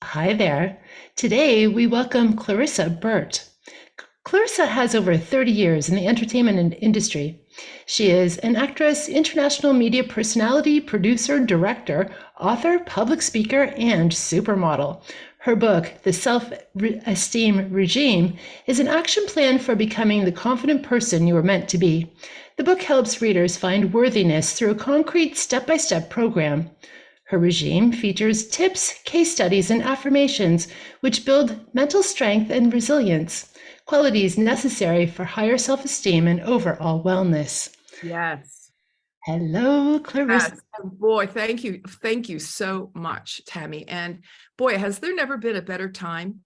Hi there. Today we welcome Clarissa Burt. Clarissa has over 30 years in the entertainment industry. She is an actress, international media personality, producer, director, author, public speaker, and supermodel. Her book, The Self-Esteem Regime, is an action plan for becoming the confident person you are meant to be. The book helps readers find worthiness through a concrete step-by-step program. Her regime features tips, case studies, and affirmations which build mental strength and resilience, qualities necessary for higher self-esteem and overall wellness. Yes. Hello, Clarissa. Yes. And boy, thank you. Thank you so much, Tammy. And boy, has there never been a better time?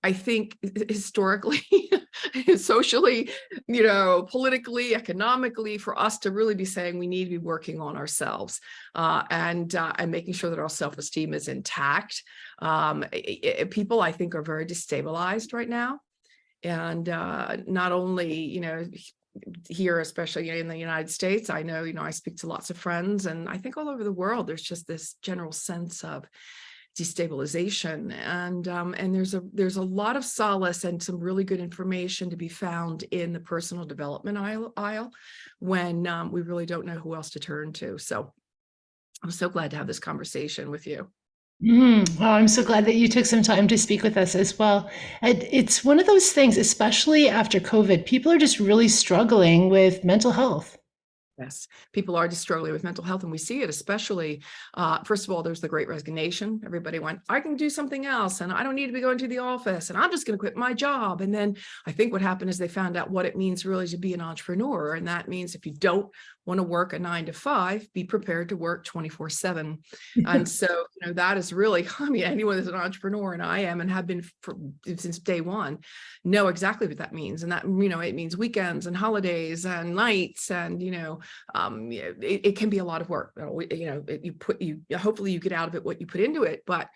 I think historically, socially, politically, economically, for us to really be saying we need to be working on ourselves and making sure that our self-esteem is intact. People, I think, are very destabilized right now. And not only, here, especially in the United States, I know, I speak to lots of friends, and I think all over the world, there's just this general sense of destabilization, and there's a lot of solace and some really good information to be found in the personal development aisle when we really don't know who else to turn to. So I'm so glad to have this conversation with you. Well, I'm so glad that you took some time to speak with us as well. It's one of those things, especially after COVID, people are just really struggling with mental health. Yes, people are just struggling with mental health, and we see it especially, first of all, there's the Great Resignation. Everybody went, I can do something else, and I don't need to be going to the office, and I'm just going to quit my job. And then I think what happened is they found out what it means really to be an entrepreneur. And that means if you don't want to work a 9 to 5, be prepared to work 24/7. And so, that is really, I mean, anyone that's an entrepreneur, and I am and have been since day one, know exactly what that means. And that, it means weekends and holidays and nights, and, it can be a lot of work. Hopefully you get out of it what you put into it, but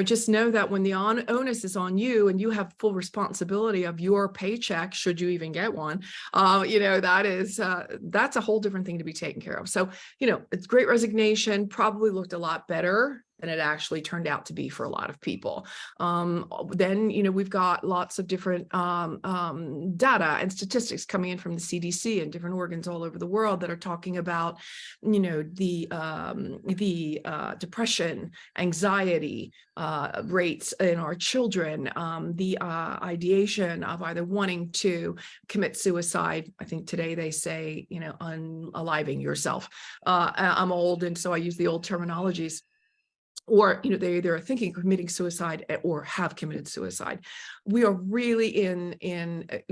just know that when the onus is on you and you have full responsibility of your paycheck, should you even get one, that's a whole different thing to be taken care of. So, it's Great Resignation probably looked a lot better than it actually turned out to be for a lot of people. Then, we've got lots of different data and statistics coming in from the CDC and different organs all over the world that are talking about, the depression, anxiety rates in our children, the ideation of either wanting to commit suicide. I think today they say, unaliving yourself. I'm old, and so I use the old terminologies. Or they either are thinking of committing suicide or have committed suicide. We are really in a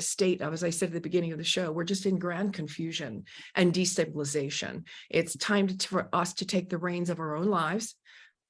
state of, as I said at the beginning of the show, we're just in grand confusion and destabilization. It's time for us to take the reins of our own lives,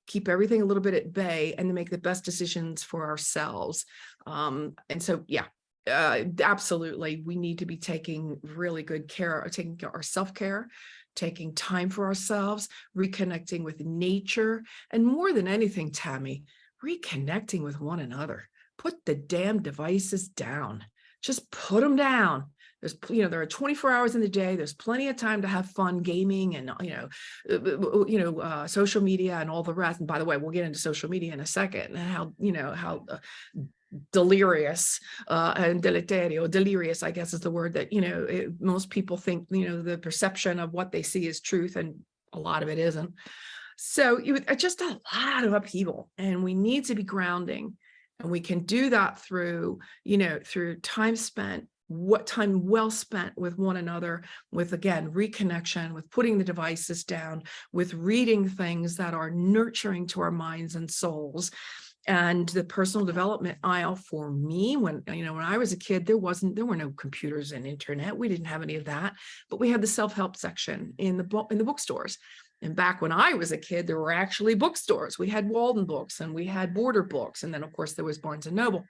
keep everything a little bit at bay, and to make the best decisions for ourselves. And so, yeah. Absolutely, we need to be taking really good care, taking our self-care, taking time for ourselves, reconnecting with nature, and more than anything, Tammy, reconnecting with one another. Put the damn devices down. Just put them down. There are 24 hours in the day. There's plenty of time to have fun gaming and, social media and all the rest. And by the way, we'll get into social media in a second and how delirious and delirious, I guess is the word that, most people think, the perception of what they see is truth, and a lot of it isn't. So just a lot of upheaval, and we need to be grounding, and we can do that through time spent, time well spent with one another, with, again, reconnection, with putting the devices down, with reading things that are nurturing to our minds and souls. And the personal development aisle for me, when I was a kid, there were no computers and internet. We didn't have any of that, but we had the self-help section in the bookstores. And back when I was a kid, there were actually bookstores. We had Walden Books and we had Border Books. And then, of course, there was Barnes and Noble.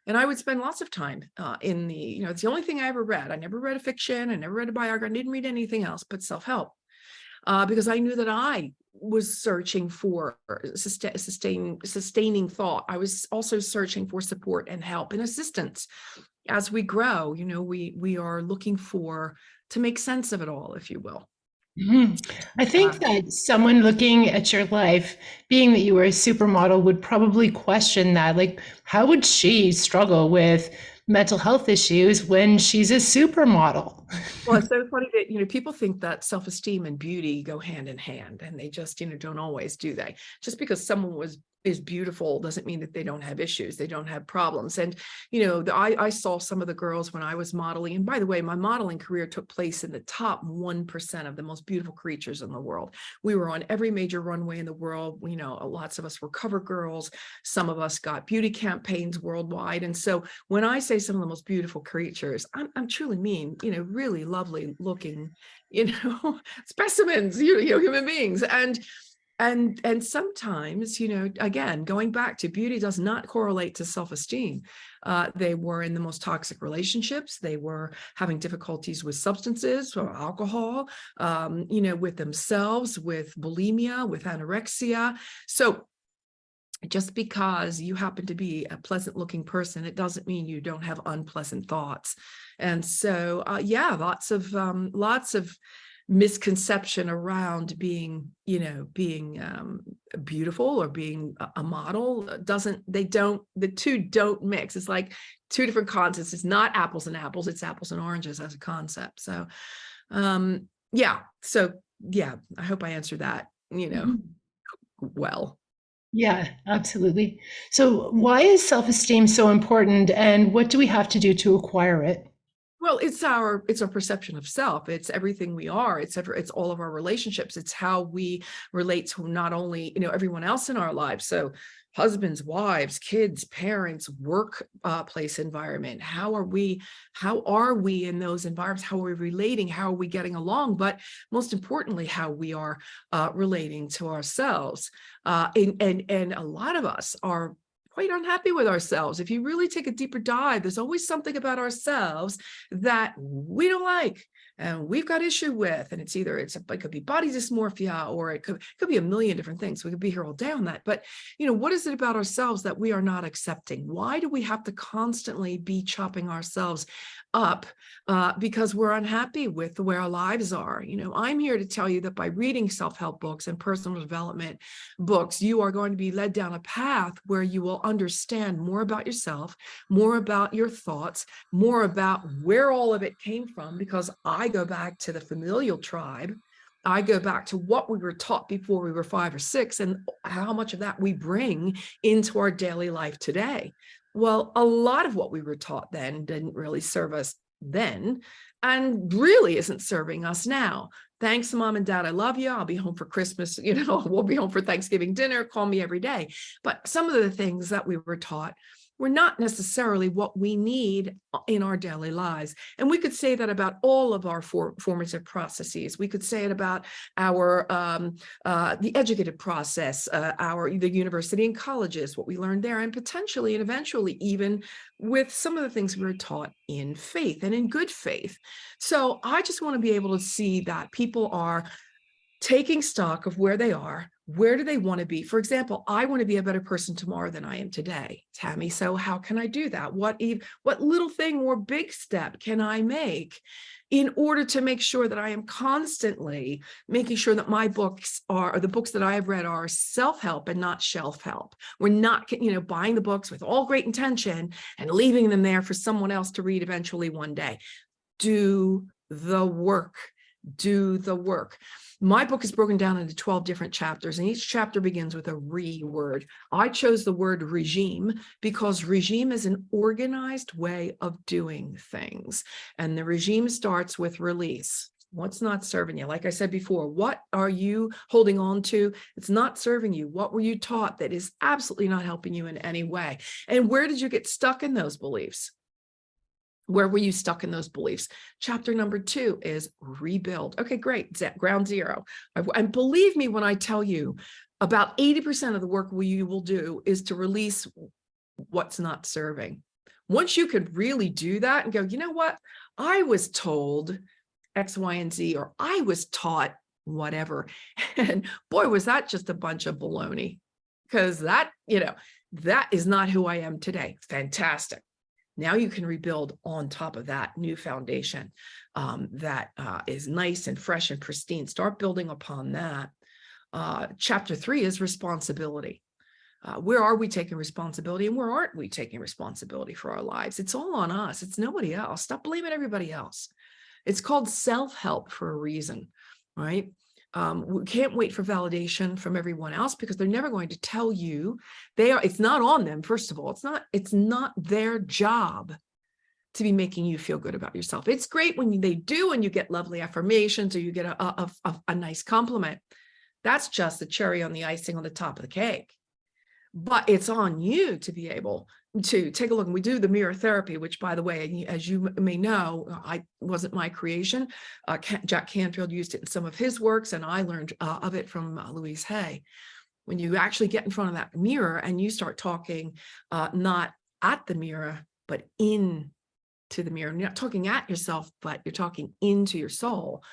And I would spend lots of time in the, it's the only thing I ever read. I never read a fiction. I never read a biography. I didn't read anything else but self-help. Because I knew that I was searching for sustaining thought. I was also searching for support and help and assistance. As we grow, we are looking to make sense of it all, if you will. Mhm. I Uh, think that someone looking at your life, being that you were a supermodel, would probably question that. Like, how would she struggle with mental health issues when she's a supermodel? Well, it's so funny that, people think that self-esteem and beauty go hand in hand, and they just, don't always do they. Just because someone is beautiful doesn't mean that they don't have issues, they don't have problems. And, I saw some of the girls when I was modeling. And by the way, my modeling career took place in the top 1% of the most beautiful creatures in the world. We were on every major runway in the world. Lots of us were cover girls. Some of us got beauty campaigns worldwide. And so when I say some of the most beautiful creatures, I'm truly mean, really lovely looking, specimens, human beings. And sometimes, again, going back to beauty does not correlate to self-esteem. They were in the most toxic relationships. They were having difficulties with substances or alcohol, with themselves, with bulimia, with anorexia. So just because you happen to be a pleasant looking person, it doesn't mean you don't have unpleasant thoughts. And so, yeah, lots of misconception around being, beautiful or being a model. The two don't mix. It's like two different concepts. It's not apples and apples, it's apples and oranges as a concept. So, yeah. So, yeah, I hope I answered that, Mhm. well. Yeah, absolutely. So, why is self-esteem so important, and what do we have to do to acquire it? Well, it's our perception of self. It's everything we are. It's all of our relationships. It's how we relate to not only, everyone else in our lives. So husbands, wives, kids, parents, work place environment. How are we in those environments? How are we relating? How are we getting along? But most importantly, how we are relating to ourselves. And a lot of us are quite unhappy with ourselves. If you really take a deeper dive, there's always something about ourselves that we don't like and we've got issue with. And it could be body dysmorphia, or it could be a million different things. We could be here all day on that. But, what is it about ourselves that we are not accepting? Why do we have to constantly be chopping ourselves up because we're unhappy with the way our lives are? I'm here to tell you that by reading self-help books and personal development books, you are going to be led down a path where you will understand more about yourself, more about your thoughts, more about where all of it came from, because I go back to the familial tribe. I go back to what we were taught before we were 5 or 6 and how much of that we bring into our daily life today. Well, a lot of what we were taught then didn't really serve us then and really isn't serving us now. Thanks, Mom and Dad. I love you. I'll be home for Christmas. We'll be home for Thanksgiving dinner. Call me every day. But some of the things that we were taught were not necessarily what we need in our daily lives. And we could say that about all of our formative processes. We could say it about our the educative process, the university and colleges, what we learned there, and potentially and eventually even with some of the things we were taught in faith and in good faith. So I just want to be able to see that people are taking stock of where they are. Where do they want to be? For example, I want to be a better person tomorrow than I am today, Tammy. So how can I do that? What little thing or big step can I make in order to make sure that I am constantly making sure that my books or the books that I have read are self-help and not shelf help? We're not, buying the books with all great intention and leaving them there for someone else to read eventually one day. Do the work. Do the work. My book is broken down into 12 different chapters, and each chapter begins with a re word. I chose the word regime because regime is an organized way of doing things. And the regime starts with release. What's not serving you? Like I said before, what are you holding on to? It's not serving you. What were you taught that is absolutely not helping you in any way? And where did you get stuck in those beliefs? Where were you stuck in those beliefs? Chapter number 2 is rebuild. Okay, great. Ground zero. And believe me when I tell you, about 80% of the work you will do is to release what's not serving. Once you could really do that and go, you know what? I was told X, Y, and Z, or I was taught whatever. And boy, was that just a bunch of baloney. Because that is not who I am today. Fantastic. Now you can rebuild on top of that new foundation that is nice and fresh and pristine. Start building upon that. Chapter 3 is responsibility. Where are we taking responsibility and where aren't we taking responsibility for our lives? It's all on us. It's nobody else. Stop blaming everybody else. It's called self-help for a reason, right? We can't wait for validation from everyone else because they're never going to tell you it's not on them. First of all, it's not their job to be making you feel good about yourself. It's great when they do and you get lovely affirmations or you get a nice compliment. That's just the cherry on the icing on the top of the cake. But it's on you to be able to take a look. And we do the mirror therapy, which, by the way, as you may know, wasn't my creation. Jack Canfield used it in some of his works, and I learned of it from Louise Hay. When you actually get in front of that mirror and you start talking, not at the mirror, but into the mirror. You're not talking at yourself, but you're talking into your soul.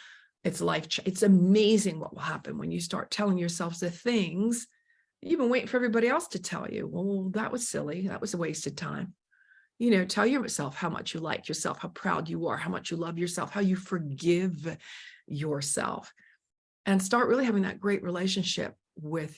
It's it's amazing what will happen when you start telling yourself the things you've been waiting for everybody else to tell you. Well, that was silly. That was a wasted time. Tell yourself how much you like yourself, how proud you are, how much you love yourself, how you forgive yourself, and start really having that great relationship with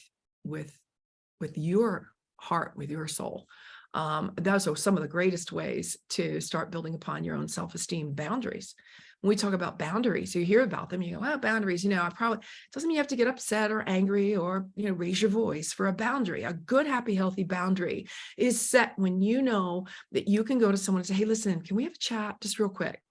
your heart, with your soul. Those are some of the greatest ways to start building upon your own self-esteem. Boundaries. When we talk about boundaries, you hear about them, you go, well, boundaries, doesn't mean you have to get upset or angry or, raise your voice for a boundary. A good, happy, healthy boundary is set when you know that you can go to someone and say, hey, listen, can we have a chat just real quick?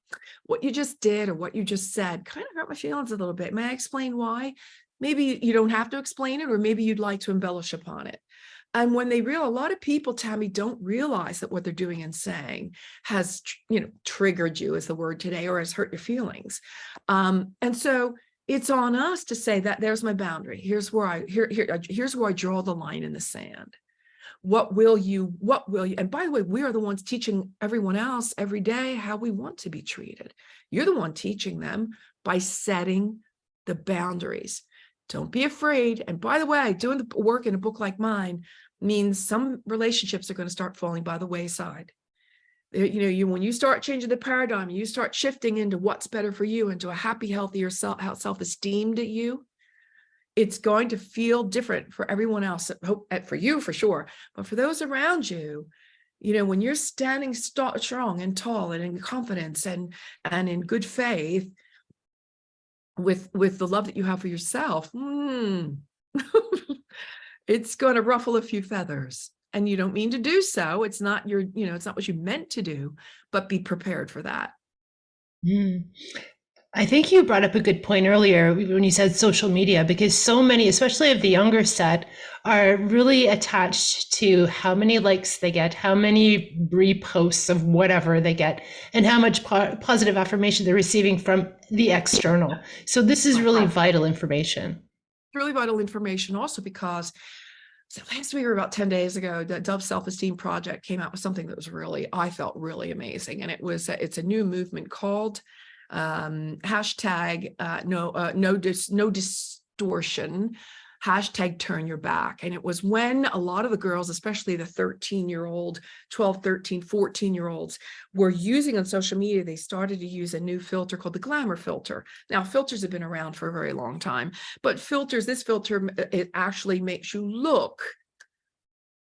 What you just did or what you just said kind of hurt my feelings a little bit. May I explain why? Maybe you don't have to explain it, or maybe you'd like to embellish upon it. And when a lot of people, Tammy, don't realize that what they're doing and saying has, triggered you, is the word today, or has hurt your feelings. And so it's on us to say that there's my boundary. Here's where I draw the line in the sand. What will you, and by the way, we are the ones teaching everyone else every day how we want to be treated. You're the one teaching them by setting the boundaries. Don't be afraid. And by the way, doing the work in a book like mine means some relationships are going to start falling by the wayside. When you start changing the paradigm, you start shifting into what's better for you, into a happy, healthier self-esteemed you, it's going to feel different for everyone else. For you, for sure. But for those around you, when you're standing strong and tall and in confidence and in good faith, with the love that you have for yourself, it's going to ruffle a few feathers, and you don't mean to do so. It's not it's not what you meant to do, but be prepared for that. I think you brought up a good point earlier when you said social media, because so many, especially of the younger set, are really attached to how many likes they get, how many reposts of whatever they get, and how much positive affirmation they're receiving from the external. So this is really vital information. Really vital information also because last week or about 10 days ago, the Dove Self-Esteem Project came out with something that was I felt really amazing. And it's a new movement called hashtag no distortion, hashtag turn your back. And it was when a lot of the girls, especially the 13-year-old, 12, 13, 14-year-olds, were using on social media, they started to use a new filter called the glamour filter. Now, filters have been around for a very long time, but this filter, it actually makes you look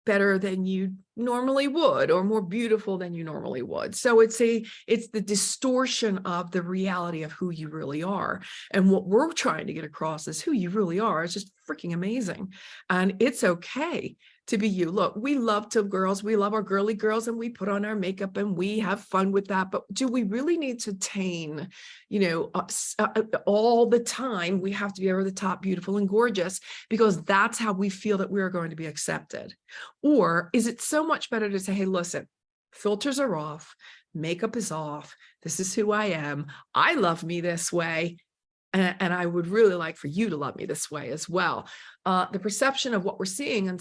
better than you normally would, or more beautiful than you normally would. So it's the distortion of the reality of who you really are. And what we're trying to get across is who you really are. It's just freaking amazing. And it's okay to be you. Look, we love we love our girly girls, and we put on our makeup and we have fun with that. But do we really need to attain, all the time? We have to be over the top, beautiful and gorgeous, because that's how we feel that we are going to be accepted. Or is it so much better to say, hey, listen, filters are off, makeup is off. This is who I am. I love me this way. And I would really like for you to love me this way as well. The perception of what we're seeing on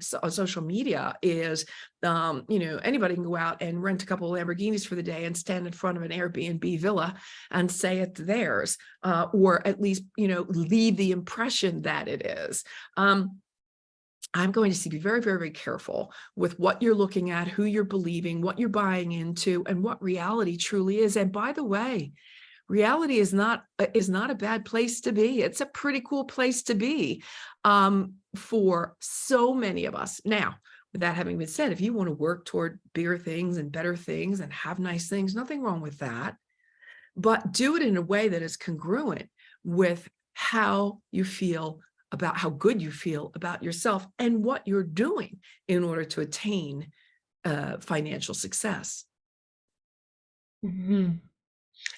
social media is, anybody can go out and rent a couple of Lamborghinis for the day and stand in front of an Airbnb villa and say it's theirs, or at least, leave the impression that it is. I'm going to be very, very, very careful with what you're looking at, who you're believing, what you're buying into, and what reality truly is. And by the way, reality is not a bad place to be. It's a pretty cool place to be for so many of us. Now, with that having been said, if you want to work toward bigger things and better things and have nice things, nothing wrong with that. But do it in a way that is congruent with how you feel about how good you feel about yourself and what you're doing in order to attain financial success. Mhm.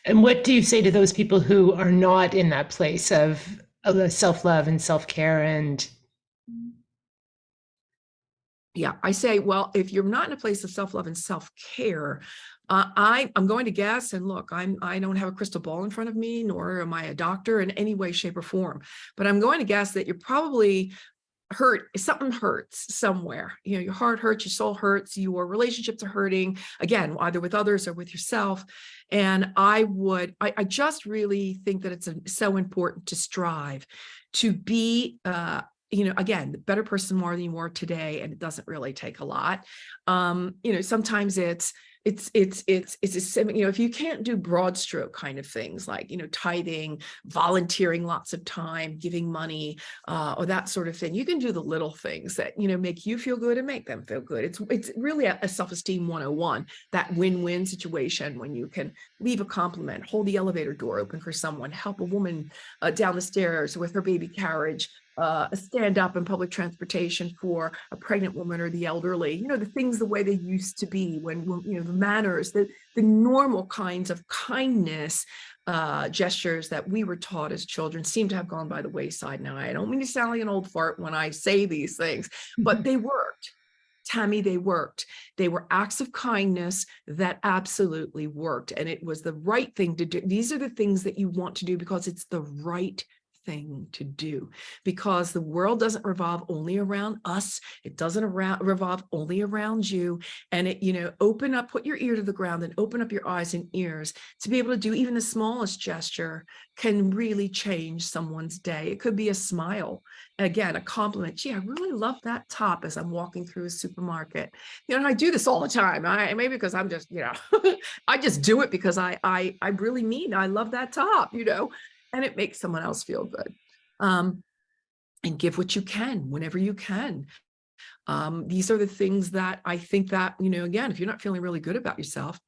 And what do you say to those people who are not in that place of self-love and self-care and Yeah, I say, well, if you're not in a place of self-love and self-care, I'm going to guess, and look, I don't have a crystal ball in front of me, nor am I a doctor in any way, shape, or form, but I'm going to guess that you're probably hurt. Something hurts somewhere. You know, your heart hurts, your soul hurts, your relationships are hurting, again, either with others or with yourself. And I just really think that it's so important to strive to be again, the better person more than you are today, and it doesn't really take a lot. Sometimes it's if you can't do broad stroke kind of things like, tithing, volunteering lots of time, giving money, or that sort of thing, you can do the little things that, make you feel good and make them feel good. It's really a self-esteem 101, that win-win situation when you can leave a compliment, hold the elevator door open for someone, help a woman down the stairs with her baby carriage, stand up in public transportation for a pregnant woman or the elderly, the things the way they used to be when the manners, the normal kinds of kindness gestures that we were taught as children seem to have gone by the wayside now. I don't mean to sound like an old fart when I say these things, but they worked. Tammy, they worked. They were acts of kindness that absolutely worked. And it was the right thing to do. These are the things that you want to do because it's the right thing to do, because the world doesn't revolve only around us. It doesn't revolve only around you. And put your ear to the ground and open up your eyes and ears to be able to do even the smallest gesture can really change someone's day. It could be a smile. Again, a compliment. Gee, I really love that top as I'm walking through a supermarket. I do this all the time. Maybe because I'm just, I just do it because I really mean I love that top, and it makes someone else feel good. And give what you can whenever you can. These are the things that I think that, again, if you're not feeling really good about yourself,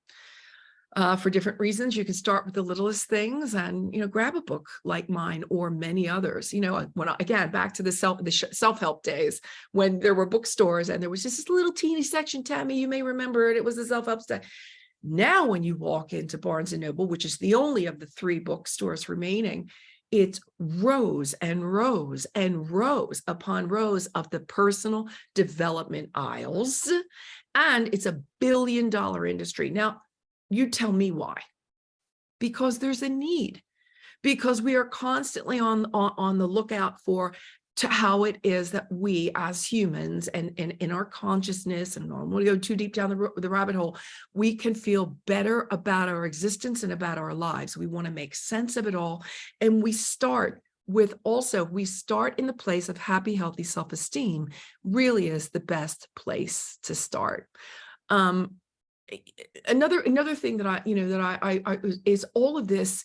for different reasons, you can start with the littlest things and, grab a book like mine or many others. Again, back to the self-help days when there were bookstores and there was just this little teeny section, Tammy, you may remember it. It was the self-help section. Now, when you walk into Barnes & Noble, which is the only of the 3 bookstores remaining, it's rows and rows and rows upon rows of the personal development aisles. And it's a billion-dollar industry. Now, you tell me why. Because there's a need. Because we are constantly on the lookout for how it is that we as humans and in our consciousness, and I don't want to go too deep down the rabbit hole, we can feel better about our existence and about our lives. We want to make sense of it all. And we start in the place of happy, healthy self-esteem really is the best place to start. Another thing that I is all of this,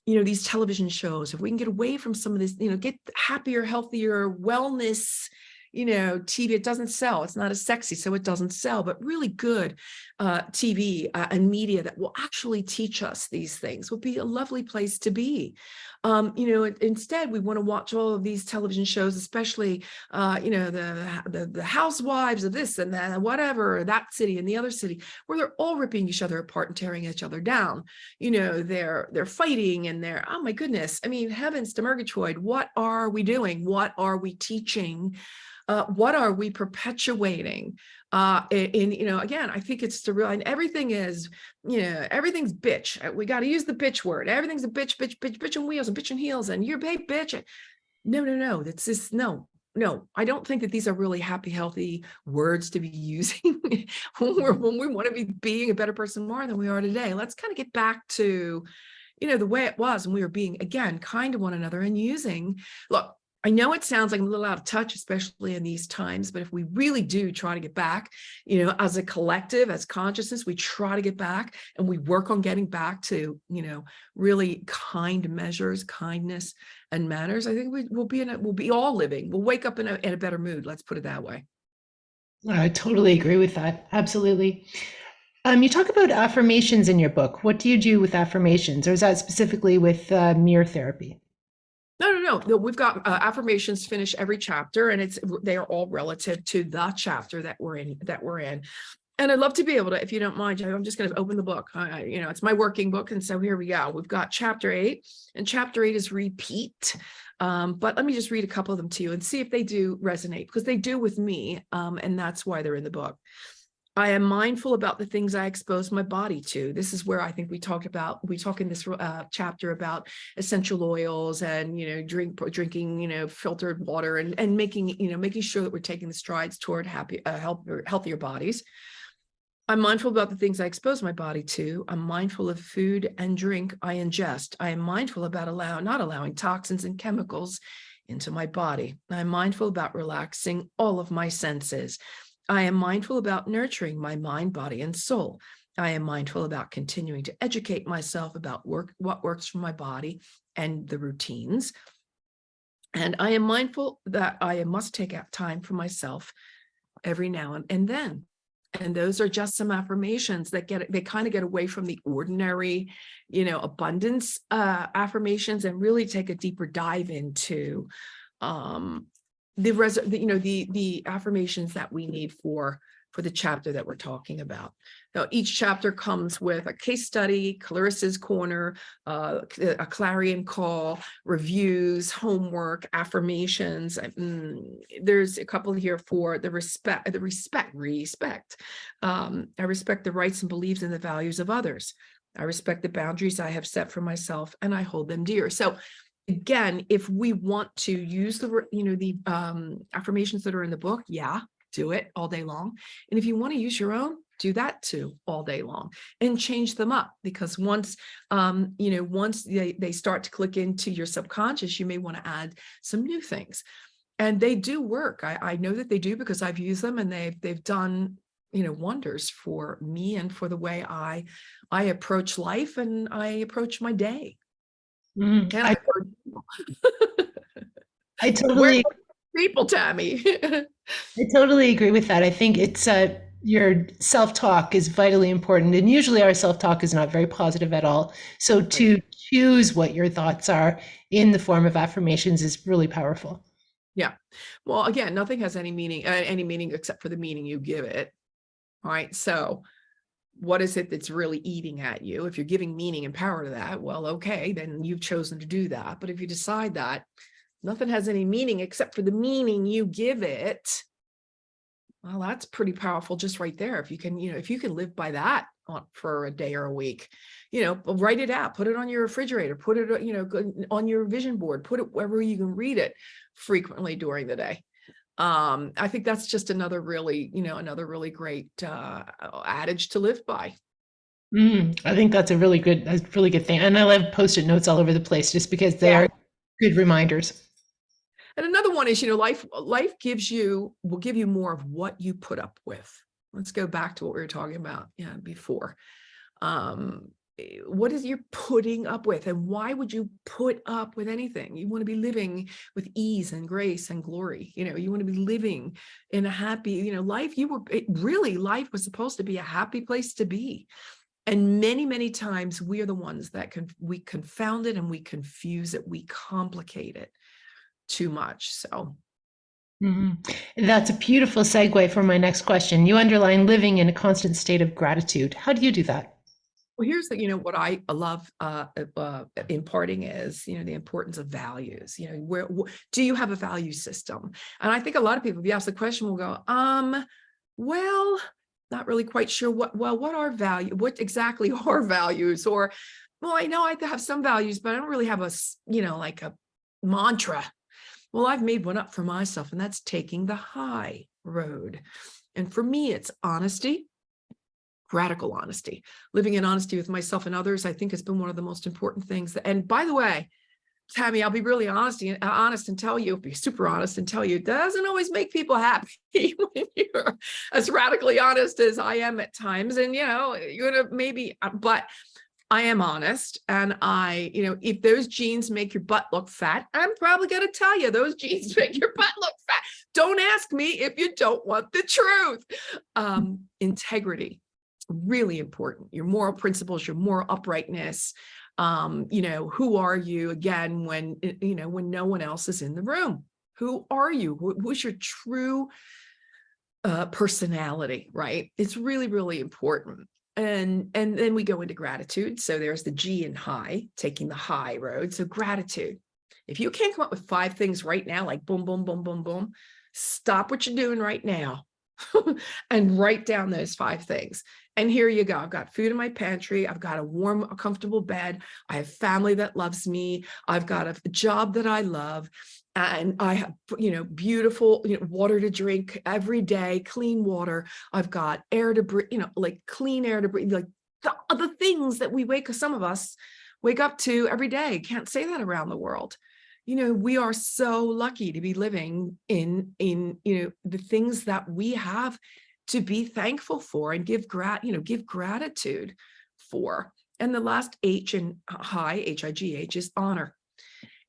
these television shows. If we can get away from some of this, get happier, healthier, wellness, TV, it doesn't sell. It's not as sexy, so it doesn't sell, but really good TV and media that will actually teach us these things would be a lovely place to be. Instead, we want to watch all of these television shows, especially, the housewives of this and that, whatever, that city and the other city, where they're all ripping each other apart and tearing each other down. They're fighting and they're, oh my goodness. I mean, heavens to Murgatroyd, what are we doing? What are we teaching? What are we perpetuating? Again, I think it's to realize everything is, everything's bitch. We got to use the bitch word. Everything's a bitch, bitch, bitch, bitch on wheels and bitch on heels and you're babe, bitch. No. That's just, no. I don't think that these are really happy, healthy words to be using when we want to be being a better person more than we are today. Let's kind of get back to, the way it was when we were being, again, kind to one another and look, I know it sounds like a little out of touch, especially in these times, but if we really do try to get back, as a collective, as consciousness, we try to get back and we work on getting back to, really kind measures, kindness and manners. I think we'll be all living. We'll wake up in a better mood. Let's put it that way. I totally agree with that. Absolutely. You talk about affirmations in your book. What do you do with affirmations, or is that specifically with mirror therapy? No. We've got affirmations finish every chapter, and they are all relative to the chapter that we're in. And I'd love to be able to, if you don't mind, I'm just going to open the book. It's my working book, and so here we go. We've got chapter 8, and chapter 8 is repeat. But let me just read a couple of them to you and see if they do resonate, because they do with me, and that's why they're in the book. I am mindful about the things I expose my body to. This is where I think we talk in this chapter about essential oils and, drinking, filtered water and making sure that we're taking the strides toward healthier bodies. I'm mindful about the things I expose my body to. I'm mindful of food and drink I ingest. I am mindful about not allowing toxins and chemicals into my body. I'm mindful about relaxing all of my senses. I am mindful about nurturing my mind, body, and soul. I am mindful about continuing to educate myself about what works for my body and the routines. And I am mindful that I must take out time for myself every now and then. And those are just some affirmations that they kind of get away from the ordinary, abundance affirmations, and really take a deeper dive into the affirmations that we need for the chapter that we're talking about. Now, each chapter comes with a case study, Clarissa's Corner, a clarion call, reviews, homework, affirmations. There's a couple here for the respect. I respect the rights and beliefs and the values of others. I respect the boundaries I have set for myself, and I hold them dear. So again, if we want to use the affirmations that are in the book, do it all day long. And if you want to use your own, do that too all day long and change them up, because once they start to click into your subconscious, you may want to add some new things. And they do work. I know that they do, because I've used them, and they've done wonders for me and for the way I approach life and I approach my day. I totally people, Tammy. I totally agree with that. I think it's your self-talk is vitally important, and usually our self-talk is not very positive at all. So to choose what your thoughts are in the form of affirmations is really powerful. Yeah. Well, again, nothing has any meaning except for the meaning you give it. All right. So what is it that's really eating at you? If you're giving meaning and power to that, well, okay, then you've chosen to do that. But if you decide that nothing has any meaning except for the meaning you give it, well, that's pretty powerful just right there. If you can live by that for a day or a week, write it out, put it on your refrigerator, put it, on your vision board, put it wherever you can read it frequently during the day. I think that's just another really great adage to live by. I think that's a really good thing. And I love Post-it notes all over the place, just because they are good reminders. And another one is, life will give you more of what you put up with. Let's go back to what we were talking about before. What is you're putting up with, and why would you put up with anything? You want to be living with ease and grace and glory. You want to be living in a happy, life. Life was supposed to be a happy place to be. And many, many times we are the ones that we confound it, and we confuse it. We complicate it too much. So that's a beautiful segue for my next question. You underline living in a constant state of gratitude. How do you do that? Well, here's what I love imparting is, the importance of values. Where do you have a value system? And I think a lot of people, if you ask the question, will go, well, not really quite sure what exactly are values? Or, well, I know I have some values, but I don't really have like a mantra. Well, I've made one up for myself, and that's taking the high road. And for me, it's honesty, radical honesty. Living in honesty with myself and others, I think, has been one of the most important things. And by the way, Tammy, I'll be really honest and tell you, be super honest and tell you, it doesn't always make people happy when you're as radically honest as I am at times. And, you're gonna maybe, but I am honest. And if those jeans make your butt look fat, I'm probably going to tell you those jeans make your butt look fat. Don't ask me if you don't want the truth. Integrity, really important. Your moral principles, your moral uprightness. Who are you again when no one else is in the room? Who are you? Who's your true personality, right? It's really, really important. And then we go into gratitude. So there's the G in high, taking the high road. So gratitude. If you can't come up with 5 things right now, like boom, boom, boom, boom, boom, stop what you're doing right now and write down those 5 things. And here you go. I've got food in my pantry. I've got a warm, comfortable bed. I have family that loves me. I've got a job that I love. And I have, beautiful, water to drink every day, clean water. I've got air to breathe, like clean air to breathe, like the other things that some of us wake up to every day. Can't say that around the world. We are so lucky to be living in the things that we have to be thankful for and give gratitude for. And the last H in high, H-I-G-H, is honor.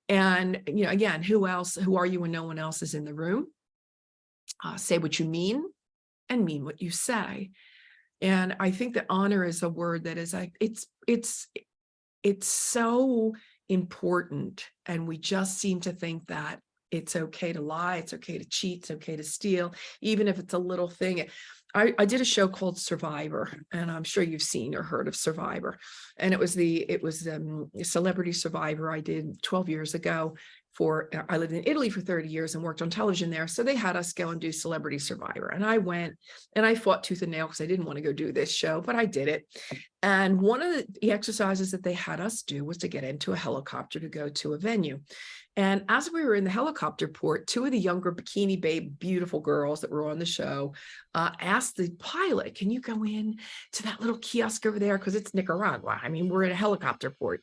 And, again, who are you when no one else is in the room? Say what you mean and mean what you say. And I think that honor is a word that is like, it's so important. And we just seem to think that it's okay to lie. It's okay to cheat. It's okay to steal, even if it's a little thing. I did a show called Survivor, and I'm sure you've seen or heard of Survivor. And it was Celebrity Survivor I did 12 years ago. I lived in Italy for 30 years and worked on television there. So they had us go and do Celebrity Survivor. And I went and I fought tooth and nail because I didn't want to go do this show, but I did it. And one of the exercises that they had us do was to get into a helicopter to go to a venue. And as we were in the helicopter port, 2 of the younger bikini babe, beautiful girls that were on the show asked the pilot, can you go in to that little kiosk over there? Because it's Nicaragua. I mean, we're in a helicopter port,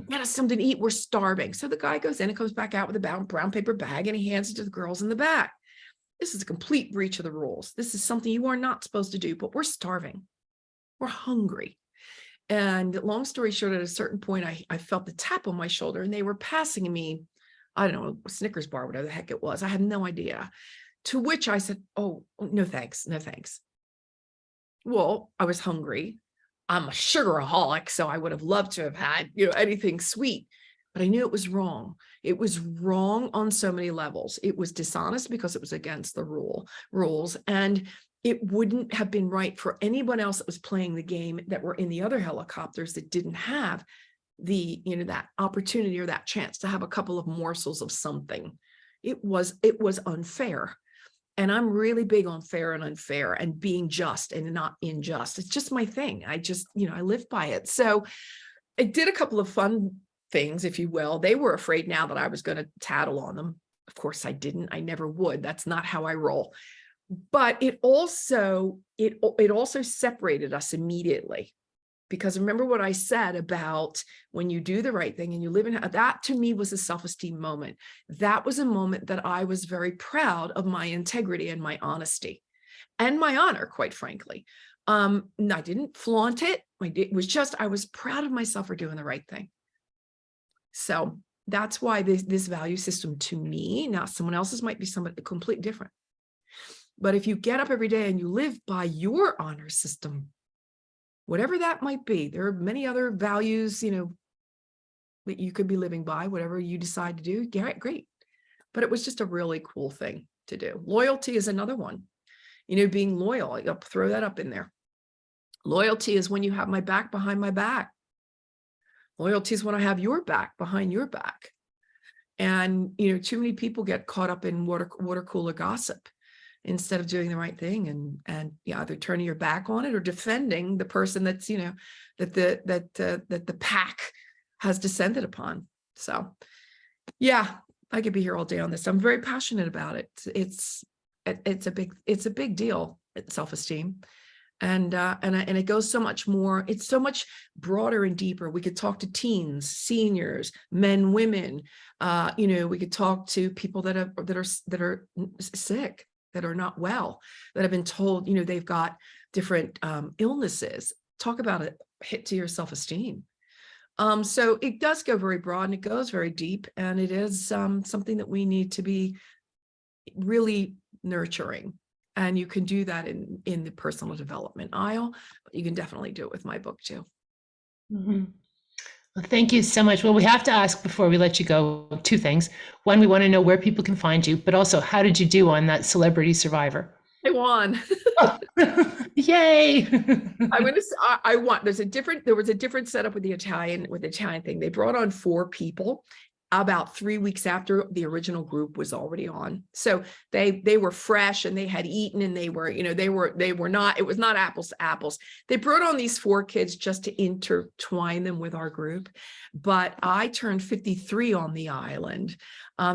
get us something to eat. We're starving. So the guy goes in and comes back out with a brown paper bag and he hands it to the girls in the back. This is a complete breach of the rules. This is something you are not supposed to do, but we're starving. We're hungry. And long story short, at a certain point, I felt the tap on my shoulder and they were passing me, I don't know, a Snickers bar, whatever the heck it was. I had no idea. To which I said, oh, no, thanks. No, thanks. Well, I was hungry. I'm a sugaraholic, so I would have loved to have had, anything sweet, but I knew it was wrong. It was wrong on so many levels. It was dishonest because it was against the rules. And it wouldn't have been right for anyone else that was playing the game that were in the other helicopters that didn't have the, that opportunity or that chance to have a couple of morsels of something. It was unfair. And I'm really big on fair and unfair and being just and not unjust. It's just my thing. I just, I live by it. So I did a couple of fun things, if you will. They were afraid now that I was going to tattle on them. Of course I didn't. I never would. That's not how I roll. But it also separated us immediately, because remember what I said about when you do the right thing and you live in that, to me was a self-esteem moment. That was a moment that I was very proud of my integrity and my honesty and my honor, quite frankly. I didn't flaunt it. It was just, I was proud of myself for doing the right thing. So that's why this value system to me, now someone else's might be somebody completely different. But if you get up every day and you live by your honor system, whatever that might be, there are many other values, that you could be living by, whatever you decide to do, great. But it was just a really cool thing to do. Loyalty is another one, being loyal. I'll throw that up in there. Loyalty is when you have my back behind my back. Loyalty is when I have your back behind your back. And, too many people get caught up in water cooler gossip instead of doing the right thing and either turning your back on it or defending the person that's, that the pack has descended upon. So yeah, I could be here all day on this. I'm very passionate about it. It's a big deal, self-esteem. And it goes so much more. It's so much broader and deeper. We could talk to teens, seniors, men, women. We could talk to people that are sick, that are not well, that have been told, they've got different illnesses. Talk about a hit to your self-esteem. So it does go very broad, and it goes very deep, and it is something that we need to be really nurturing. And you can do that in the personal development aisle, but you can definitely do it with my book too. Mm-hmm. Well, thank you so much. Well, we have to ask before we let you go two things. One, we want to know where people can find you, but also how did you do on that Celebrity Survivor? I won. Oh, yay! I won. There was a different setup with the Italian thing. They brought on 4 people about 3 weeks after the original group was already on. So they were fresh, and they had eaten, and they were not, it was not apples to apples. They brought on these 4 kids just to intertwine them with our group. But I turned 53 on the island.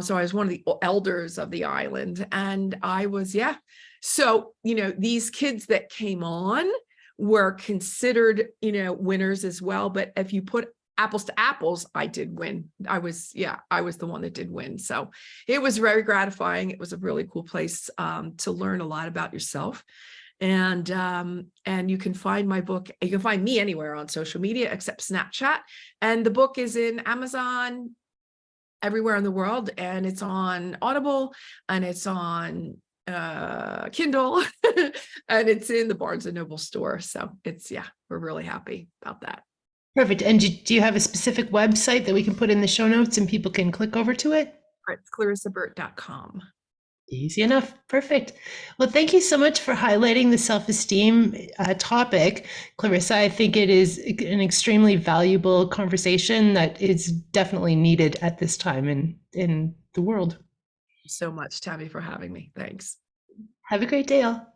So I was one of the elders of the island, and I was, yeah. So, these kids that came on were considered, winners as well. But if you put apples to apples, I did win. I was the one that did win. So it was very gratifying. It was a really cool place to learn a lot about yourself. And you can find my book. You can find me anywhere on social media except Snapchat. And the book is in Amazon, everywhere in the world. And it's on Audible, and it's on Kindle, and it's in the Barnes and Noble store. So we're really happy about that. Perfect. And do you have a specific website that we can put in the show notes and people can click over to it? It's clarissaburt.com. Easy enough. Perfect. Well, thank you so much for highlighting the self-esteem topic, Clarissa. I think it is an extremely valuable conversation that is definitely needed at this time in the world. So much, Tammy, for having me. Thanks. Have a great day, all.